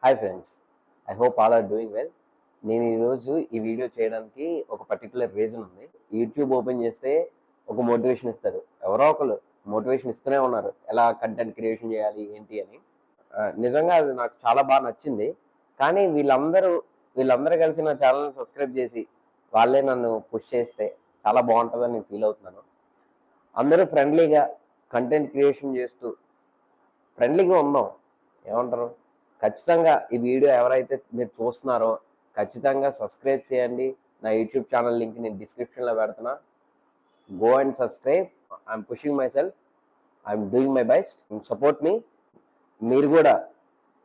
Hi friends, I hope all are doing well. నేను ఈరోజు ఈ వీడియో చేయడానికి ఒక పర్టికులర్ రీజన్ ఉంది. యూట్యూబ్ ఓపెన్ చేస్తే ఒక మోటివేషన్ ఇస్తారు, ఎవరో ఒకరు మోటివేషన్ ఇస్తూనే ఉన్నారు ఎలా కంటెంట్ క్రియేషన్ చేయాలి ఏంటి అని. నిజంగా అది నాకు చాలా బాగా నచ్చింది. కానీ వీళ్ళందరూ కలిసి నా ఛానల్ని సబ్స్క్రైబ్ చేసి వాళ్ళే నన్ను పుష్ చేస్తే చాలా బాగుంటుందని నేను ఫీల్ అవుతున్నాను. అందరూ ఫ్రెండ్లీగా కంటెంట్ క్రియేషన్ చేస్తూ ఫ్రెండ్లీగా ఉందాం. ఏమంటారు? ఖచ్చితంగా ఈ వీడియో ఎవరైతే మీరు చూస్తున్నారో ఖచ్చితంగా సబ్స్క్రైబ్ చేయండి. నా యూట్యూబ్ ఛానల్ లింక్ నేను డిస్క్రిప్షన్లో పెడుతున్నా. Go and subscribe. I'm pushing myself, I'm doing my best, support me.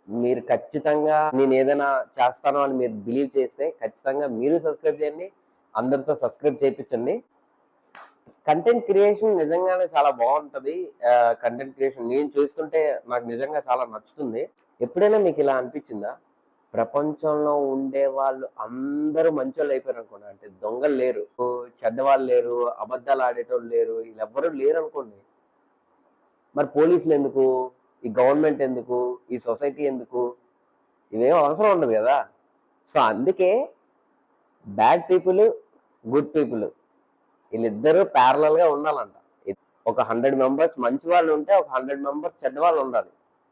మీరు ఖచ్చితంగా నేను ఏదైనా చేస్తానో అని మీరు బిలీవ్ చేస్తే ఖచ్చితంగా మీరు సబ్స్క్రైబ్ చేయండి, అందరితో సబ్స్క్రైబ్ చేయించండి. కంటెంట్ క్రియేషన్ నిజంగానే చాలా బాగుంటుంది. కంటెంట్ క్రియేషన్ నేను చేస్తుంటే నాకు నిజంగా చాలా నచ్చుతుంది. ఎప్పుడైనా మీకు ఇలా అనిపించిందా? ప్రపంచంలో ఉండే వాళ్ళు అందరూ మంచోళ్ళు అయిపోయారు అనుకోండి, అంటే దొంగలు లేరు, చెడ్డవాళ్ళు లేరు, అబద్ధాలు ఆడేటోళ్ళు లేరు, వీళ్ళెవ్వరూ లేరు అనుకోండి. మరి పోలీసులు ఎందుకు, ఈ గవర్నమెంట్ ఎందుకు, ఈ సొసైటీ ఎందుకు? ఇవేం అవసరం ఉండదు కదా. సో అందుకే బ్యాడ్ పీపుల్, గుడ్ పీపుల్ వీళ్ళిద్దరూ ప్యారలల్గా ఉండాలంట. ఒక 100 మెంబర్స్ మంచి వాళ్ళు ఉంటే ఒక 100 మెంబర్స్ చెడ్డ వాళ్ళు ఉండాలి.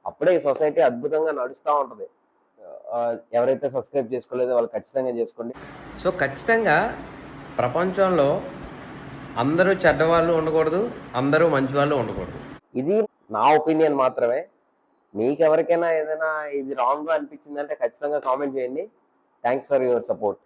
అప్పుడే ఈ సొసైటీ అద్భుతంగా నడుస్తూ ఉంటుంది. ఎవరైతే సబ్స్క్రైబ్ చేసుకోలేదో వాళ్ళు ఖచ్చితంగా చేసుకోండి. సో ఖచ్చితంగా ప్రపంచంలో అందరూ చెడ్డవాళ్ళు ఉండకూడదు, అందరూ మంచి వాళ్ళు ఉండకూడదు. ఇది నా ఒపీనియన్ మాత్రమే. మీకు ఎవరికైనా ఏదైనా ఇది రాంగ్గా అనిపించిందంటే ఖచ్చితంగా కామెంట్ చేయండి. Thanks for your support.